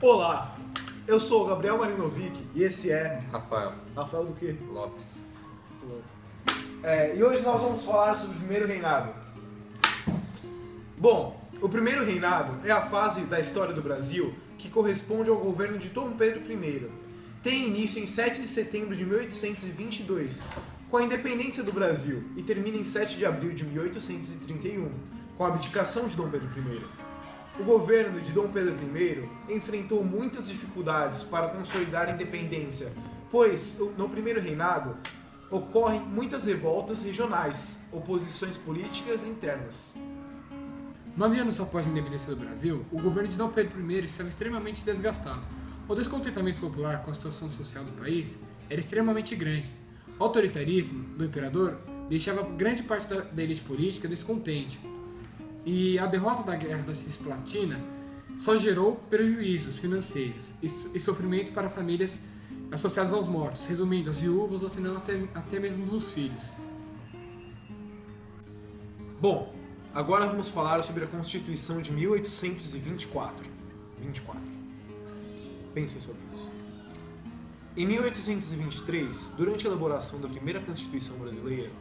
Olá, eu sou o Gabriel Marinovic e esse é... Rafael Rafael do quê? Lopes. E hoje nós vamos falar sobre o primeiro reinado. Bom, o primeiro reinado é a fase da história do Brasil que corresponde ao governo de Dom Pedro I. Tem início em 7 de setembro de 1822, com a independência do Brasil, e termina em 7 de abril de 1831, com a abdicação de Dom Pedro I. O governo de Dom Pedro I enfrentou muitas dificuldades para consolidar a independência, pois, no primeiro reinado, ocorrem muitas revoltas regionais, oposições políticas internas. 9 anos após a independência do Brasil, o governo de Dom Pedro I estava extremamente desgastado. O descontentamento popular com a situação social do país era extremamente grande. O autoritarismo do imperador deixava grande parte da elite política descontente. E a derrota da Guerra da Cisplatina só gerou prejuízos financeiros e sofrimento para famílias associadas aos mortos, resumindo, as viúvas ou senão até mesmo os filhos. Bom, agora vamos falar sobre a Constituição de 1824. Pensem sobre isso. Em 1823, durante a elaboração da primeira Constituição brasileira,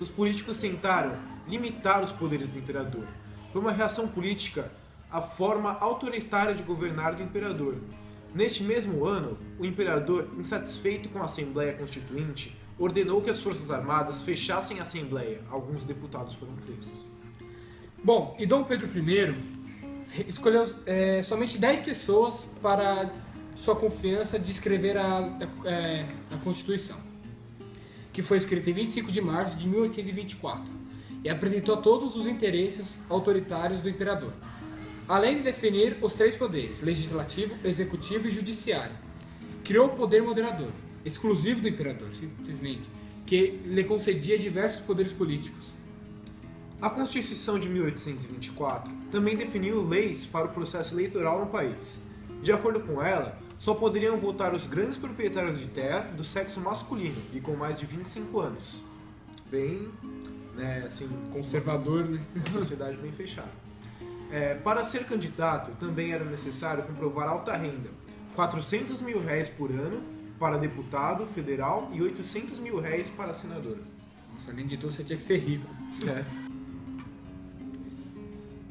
os políticos tentaram limitar os poderes do imperador. Foi uma reação política à forma autoritária de governar do imperador. Neste mesmo ano, o imperador, insatisfeito com a Assembleia Constituinte, ordenou que as Forças Armadas fechassem a Assembleia. Alguns deputados foram presos. Bom, e Dom Pedro I escolheu somente 10 pessoas para sua confiança de escrever a Constituição, que foi escrita em 25 de março de 1824, e apresentou todos os interesses autoritários do imperador, além de definir os 3 poderes, legislativo, executivo e judiciário. Criou o poder moderador, exclusivo do imperador, simplesmente, que lhe concedia diversos poderes políticos. A Constituição de 1824 também definiu leis para o processo eleitoral no país. De acordo com ela, só poderiam votar os grandes proprietários de terra do sexo masculino e com mais de 25 anos. Bem, assim, Conservador, né? uma sociedade bem fechada. Para ser candidato, também era necessário comprovar alta renda, R$400 mil por ano para deputado federal e R$800 mil para senador. Nossa, além de tudo, você tinha que ser rico.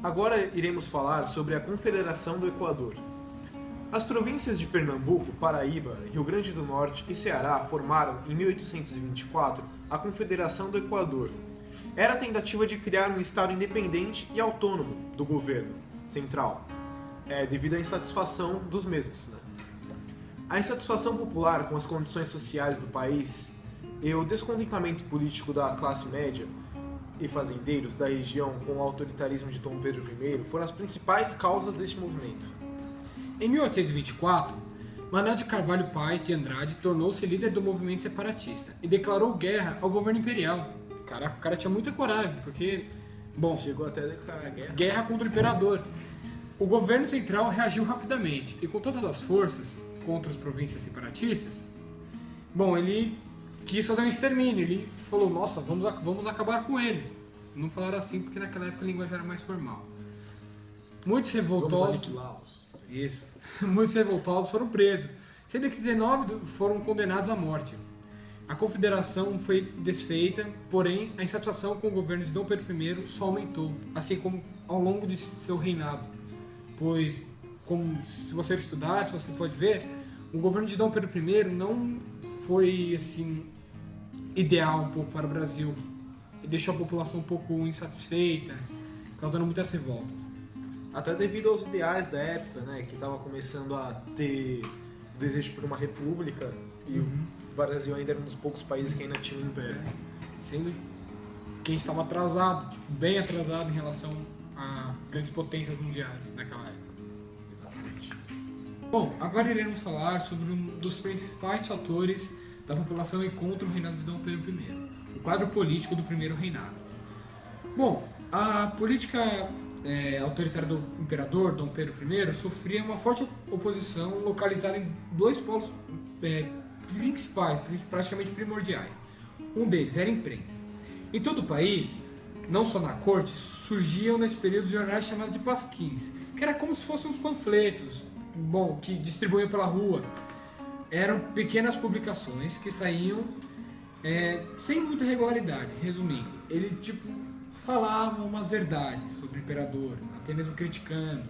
Agora iremos falar sobre a Confederação do Equador. As províncias de Pernambuco, Paraíba, Rio Grande do Norte e Ceará formaram, em 1824, a Confederação do Equador. Era a tentativa de criar um estado independente e autônomo do governo central, devido à insatisfação dos mesmos. A insatisfação popular com as condições sociais do país e o descontentamento político da classe média e fazendeiros da região com o autoritarismo de Dom Pedro I foram as principais causas deste movimento. Em 1824, Manuel de Carvalho Paes de Andrade tornou-se líder do movimento separatista e declarou guerra ao governo imperial. Caraca, o cara tinha muita coragem, porque... Bom, Chegou até a declarar guerra. guerra contra o imperador. O governo central reagiu rapidamente e com todas as forças contra as províncias separatistas, bom, ele quis fazer um extermínio. Ele falou, nossa, vamos acabar com ele. Não falaram assim porque naquela época a linguagem era mais formal. Muitos Vamos revoltosos... aniquilá-los. Isso. Muitos revoltosos foram presos, sendo que 19 foram condenados à morte. A confederação foi desfeita, porém a insatisfação com o governo de Dom Pedro I só aumentou, assim como ao longo de seu reinado. Pois, se você estudar, se você pode ver, o governo de Dom Pedro I não foi assim ideal um pouco para o Brasil. Ele deixou a população um pouco insatisfeita, causando muitas revoltas. Até devido aos ideais da época, que estava começando a ter desejo por uma república, e o Brasil ainda era um dos poucos países que ainda tinha um império. Sendo que a gente estava atrasado, bem atrasado em relação a grandes potências mundiais naquela época. Exatamente. Bom, agora iremos falar sobre um dos principais fatores da população e contra o reinado de Dom Pedro I, o quadro político do primeiro reinado. Bom, a política autoritária do imperador Dom Pedro I sofria uma forte oposição localizada em 2 polos principais, praticamente primordiais. Um deles era a imprensa. Em todo o país, não só na corte, surgiam nesse período jornais chamados de pasquins, que era como se fossem uns panfletos, bom, que distribuíam pela rua. Eram pequenas publicações que saíam sem muita regularidade, resumindo. Ele, falava umas verdades sobre o imperador, até mesmo criticando,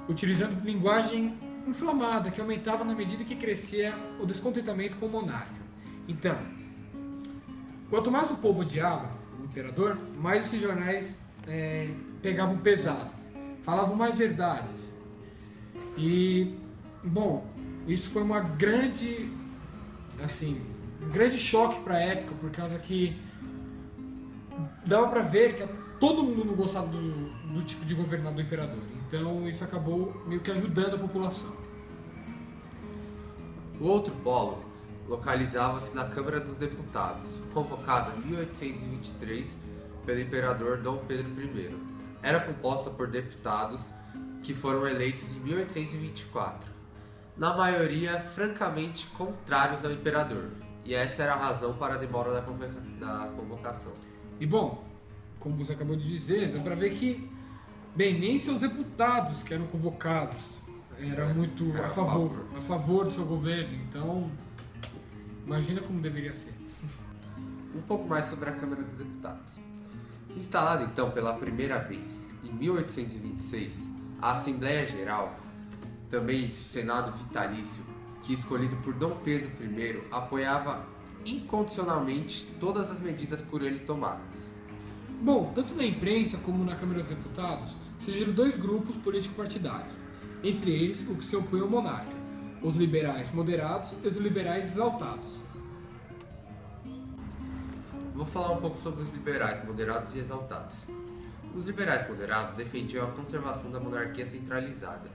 utilizando linguagem inflamada, que aumentava na medida que crescia o descontentamento com o monarca. Então, quanto mais o povo odiava o imperador, mais esses jornais pegavam pesado, falavam mais verdades. E, bom, isso foi um grande choque para a época, por causa que dava para ver que todo mundo não gostava do tipo de governado do imperador. Então isso acabou meio que ajudando a população. O outro polo localizava-se na Câmara dos Deputados, convocada em 1823 pelo imperador Dom Pedro I. Era composta por deputados que foram eleitos em 1824, na maioria francamente contrários ao imperador, e essa era a razão para a demora da convocação. E bom, como você acabou de dizer, dá pra ver que, bem, nem seus deputados que eram convocados eram muito a favor do seu governo, então imagina como deveria ser. Um pouco mais sobre a Câmara dos Deputados. Instalada então pela primeira vez em 1826, a Assembleia Geral, também o Senado Vitalício, que escolhido por Dom Pedro I, apoiava incondicionalmente todas as medidas por ele tomadas. Bom, tanto na imprensa como na Câmara dos Deputados, surgiram dois grupos político-partidários, entre eles o que se opõe ao monarca, os liberais moderados e os liberais exaltados. Vou falar um pouco sobre os liberais moderados e exaltados. Os liberais moderados defendiam a conservação da monarquia centralizada,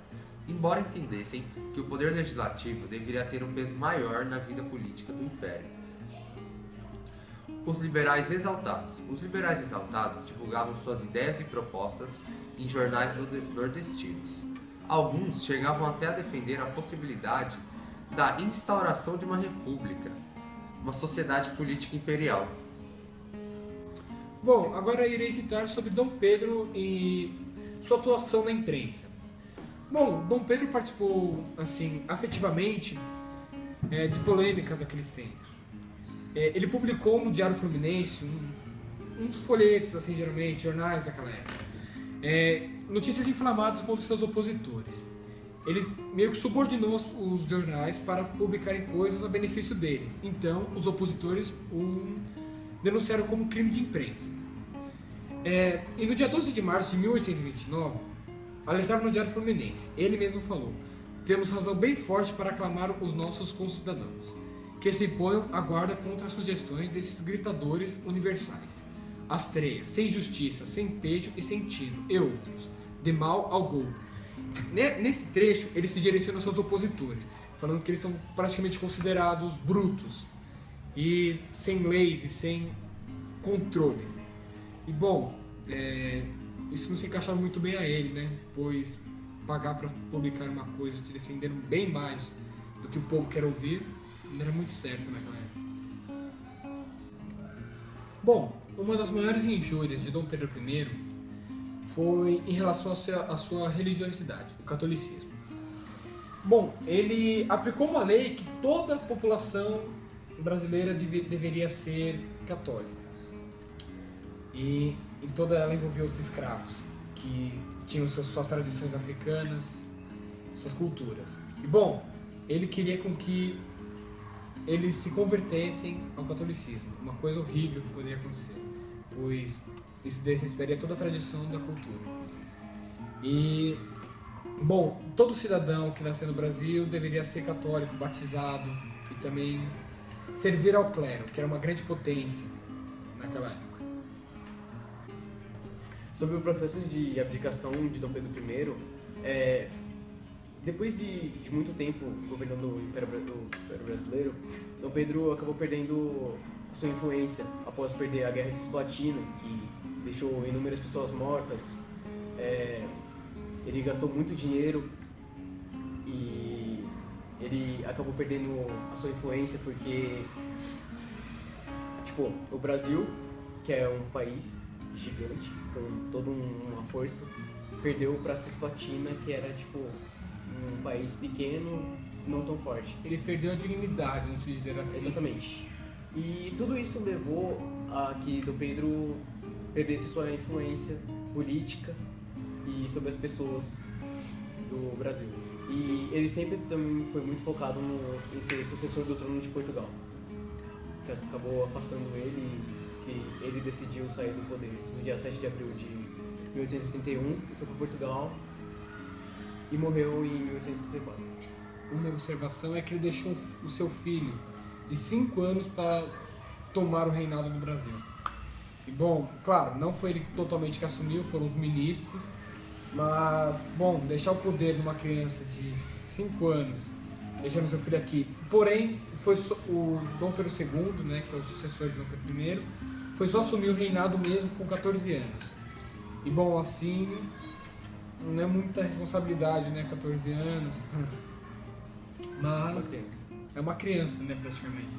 embora entendessem que o poder legislativo deveria ter um peso maior na vida política do império. Os liberais exaltados divulgavam suas ideias e propostas em jornais nordestinos. Alguns chegavam até a defender a possibilidade da instauração de uma república, uma sociedade política imperial. Bom, agora irei citar sobre Dom Pedro e sua atuação na imprensa. Bom, Dom Pedro participou, afetivamente, de polêmicas daqueles tempos. Ele publicou no Diário Fluminense uns folhetos, geralmente, jornais daquela época. Notícias inflamadas contra seus opositores. Ele meio que subordinou os jornais para publicarem coisas a benefício deles. Então, os opositores denunciaram como crime de imprensa. E no dia 12 de março de 1829, alertava no Diário Fluminense, ele mesmo falou: temos razão bem forte para aclamar os nossos concidadãos, que se ponham à guarda contra as sugestões desses gritadores universais, astreias, sem justiça, sem pejo e sem tino, e outros, de mal ao gol. Nesse trecho, ele se direciona aos seus opositores, falando que eles são praticamente considerados brutos, e sem leis e sem controle. E bom, isso não se encaixava muito bem a ele, né? Pois pagar para publicar uma coisa te defendendo bem mais do que o povo quer ouvir não era muito certo naquela época. Bom, uma das maiores injúrias de Dom Pedro I foi em relação à sua religiosidade, o catolicismo. Bom, ele aplicou uma lei que toda a população brasileira deveria ser católica. E em toda ela envolvia os escravos, que tinham suas tradições africanas, suas culturas. E bom, ele queria com que eles se convertessem ao catolicismo, uma coisa horrível que poderia acontecer, pois isso desrespeitaria toda a tradição da cultura. E, bom, todo cidadão que nasceu no Brasil deveria ser católico, batizado e também servir ao clero, que era uma grande potência naquela época. Sobre o processo de abdicação de Dom Pedro I, depois de muito tempo governando o Império Brasileiro, Dom Pedro acabou perdendo sua influência após perder a Guerra Cisplatina, que deixou inúmeras pessoas mortas. Ele gastou muito dinheiro e ele acabou perdendo a sua influência porque, o Brasil, que é um país gigante, com toda uma força, perdeu para a Cisplatina, que era, um país pequeno, não tão forte. Ele perdeu a dignidade, vamos dizer assim. Exatamente. E tudo isso levou a que Dom Pedro perdesse sua influência política e sobre as pessoas do Brasil. E ele sempre também foi muito focado em ser sucessor do trono de Portugal, que acabou afastando ele, que ele decidiu sair do poder no dia 7 de abril de 1831 e foi para Portugal e morreu em 1834. Uma observação é que ele deixou o seu filho de 5 anos para tomar o reinado do Brasil. E bom, claro, não foi ele totalmente que assumiu, foram os ministros, mas, bom, deixar o poder de uma criança de 5 anos, deixando seu filho aqui, porém, foi o Dom Pedro II, né, que é o sucessor de Dom Pedro I, foi só assumir o reinado mesmo com 14 anos. E bom, assim, não é muita responsabilidade, né, 14 anos, mas é uma criança, né, praticamente.